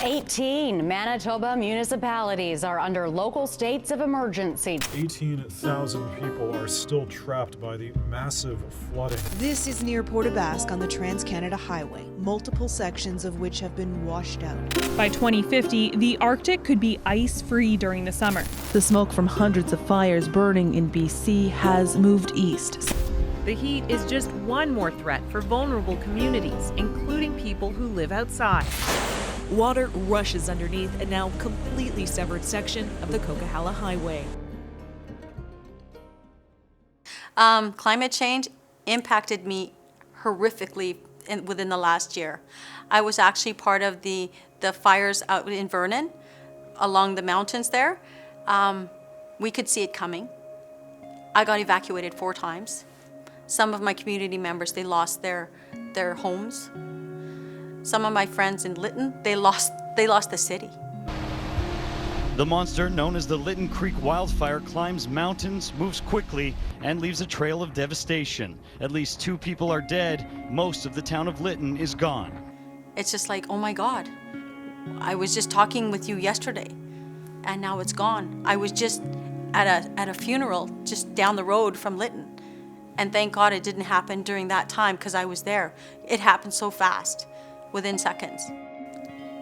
18 Manitoba municipalities are under local states of emergency. 18,000 people are still trapped by the massive flooding. This is near Port aux Basques on the Trans-Canada Highway, multiple sections of which have been washed out. By 2050, the Arctic could be ice-free during the summer. The smoke from hundreds of fires burning in BC has moved east. The heat is just one more threat for vulnerable communities, including people who live outside. Water rushes underneath a now completely severed section of the Coquihalla Highway. Climate change impacted me horrifically within the last year. I was actually part of the fires out in Vernon, along the mountains there. We could see it coming. I got evacuated 4 times. Some of my community members, they lost their homes. Some of my friends in Lytton, they lost the city. The monster, known as the Lytton Creek wildfire, climbs mountains, moves quickly, and leaves a trail of devastation. At least 2 people are dead. Most of the town of Lytton is gone. It's just like, oh my God, I was just talking with you yesterday, and now it's gone. I was just at a funeral just down the road from Lytton, and thank God it didn't happen during that time because I was there. It happened so fast, within seconds.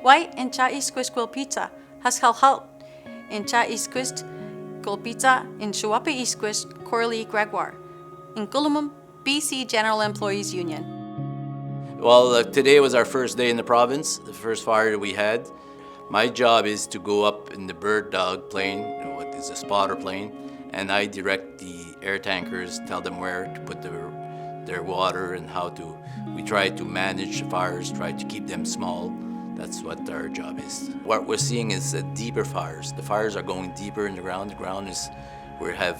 Why in cha isquist quil pizza has halt in cha isquist quil pizza in Shuapa isquist Corley Gregoire in Gulumum BC General Employees Union. Well, today was our first day in the province, the first fire that we had. My job is to go up in the bird dog plane, what is a spotter plane, and I direct the air tankers, tell them where to put their water and how to. We try to manage the fires, try to keep them small. That's what our job is. What we're seeing is deeper fires. The fires are going deeper in the ground. The ground is, we have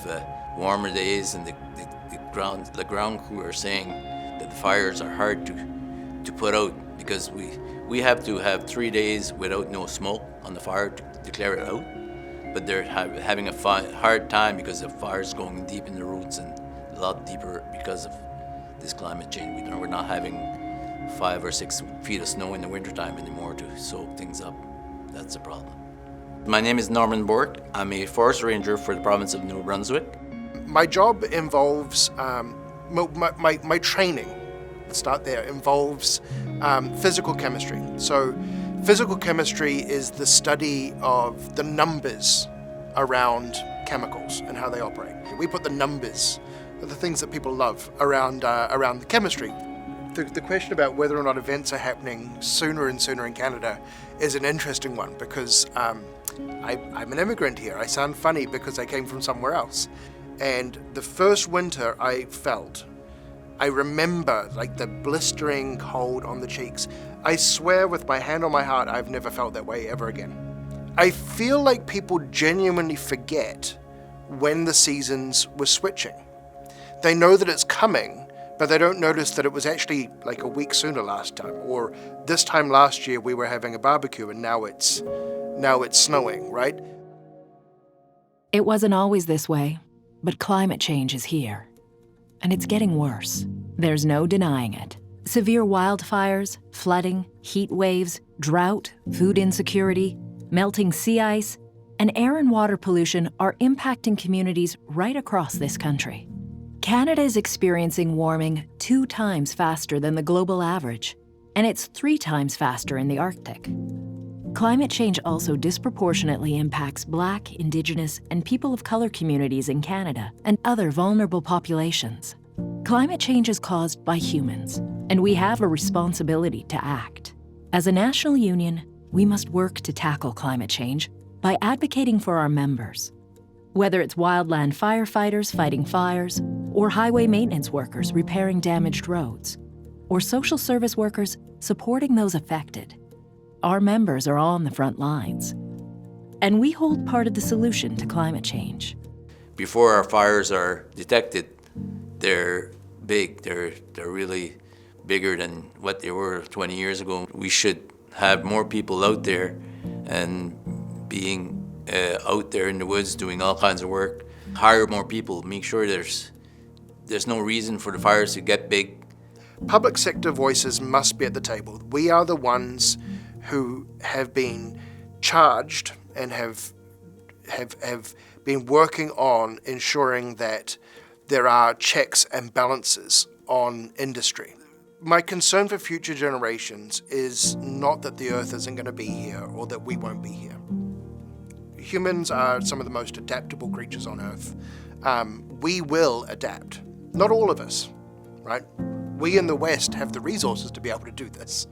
warmer days, and the ground crew are saying that the fires are hard to put out because we have to have 3 days without no smoke on the fire to declare it out. But they're having a hard time because the fire's going deep in the roots and a lot deeper because of this climate change. We're not having 5 or 6 feet of snow in the wintertime anymore to soak things up. That's the problem. My name is Norman Bork. I'm a forest ranger for the province of New Brunswick. My job involves, my training, let's start there, involves physical chemistry. So physical chemistry is the study of the numbers around chemicals and how they operate. We put the numbers, the things that people love, around the chemistry. The question about whether or not events are happening sooner and sooner in Canada is an interesting one because I'm an immigrant here. I sound funny because I came from somewhere else. And the first winter I remember like the blistering cold on the cheeks. I swear with my hand on my heart, I've never felt that way ever again. I feel like people genuinely forget when the seasons were switching. They know that it's coming, but they don't notice that it was actually like a week sooner last time, or this time last year we were having a barbecue and now it's snowing, right? It wasn't always this way, but climate change is here. And it's getting worse. There's no denying it. Severe wildfires, flooding, heat waves, drought, food insecurity, melting sea ice, and air and water pollution are impacting communities right across this country. Canada is experiencing warming 2 times faster than the global average, and it's 3 times faster in the Arctic. Climate change also disproportionately impacts Black, Indigenous, and people of color communities in Canada and other vulnerable populations. Climate change is caused by humans, and we have a responsibility to act. As a national union, we must work to tackle climate change by advocating for our members. Whether it's wildland firefighters fighting fires, or highway maintenance workers repairing damaged roads, or social service workers supporting those affected, our members are on the front lines. And we hold part of the solution to climate change. Before our fires are detected, they're big. They're really bigger than what they were 20 years ago. We should have more people out there and being out there in the woods doing all kinds of work. Hire more people, make sure there's no reason for the fires to get big. Public sector voices must be at the table. We are the ones who have been charged and have been working on ensuring that there are checks and balances on industry. My concern for future generations is not that the Earth isn't going to be here or that we won't be here. Humans are some of the most adaptable creatures on Earth. We will adapt. Not all of us, right? We in the West have the resources to be able to do this.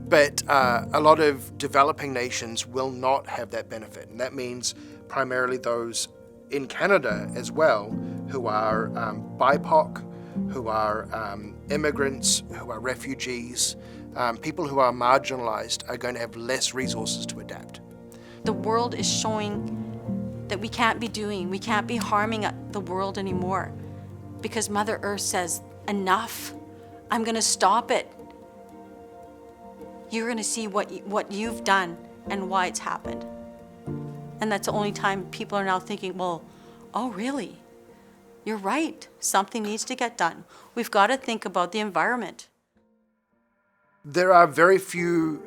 But a lot of developing nations will not have that benefit. And that means primarily those in Canada as well, who are BIPOC, who are immigrants, who are refugees, people who are marginalized are going to have less resources to adapt. The world is showing that we can't be harming the world anymore because Mother Earth says, enough, I'm gonna stop it. You're gonna see what you've done and why it's happened. And that's the only time people are now thinking, well, oh really? You're right, something needs to get done. We've got to think about the environment. There are very few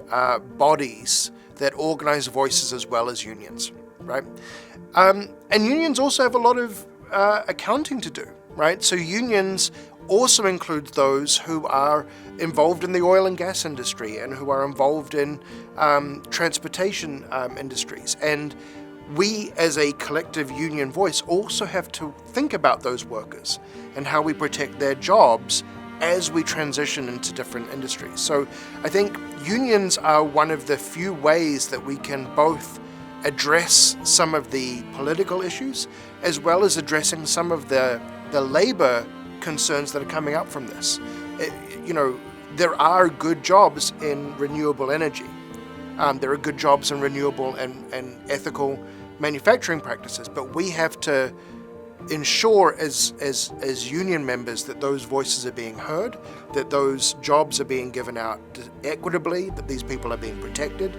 bodies that organize voices as well as unions, right? And unions also have a lot of accounting to do, right? So unions also include those who are involved in the oil and gas industry and who are involved in transportation industries. And we as a collective union voice also have to think about those workers and how we protect their jobs as we transition into different industries. So I think unions are one of the few ways that we can both address some of the political issues as well as addressing some of the labor concerns that are coming up from this. There are good jobs in renewable energy. There are good jobs in renewable and ethical manufacturing practices, but we have to ensure as union members that those voices are being heard, that those jobs are being given out equitably, that these people are being protected,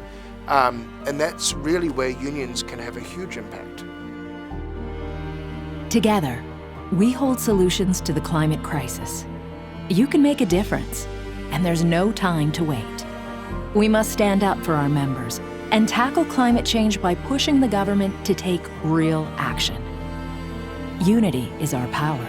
and that's really where unions can have a huge impact. Together, we hold solutions to the climate crisis. You can make a difference, and there's no time to wait. We must stand up for our members and tackle climate change by pushing the government to take real action. Unity is our power.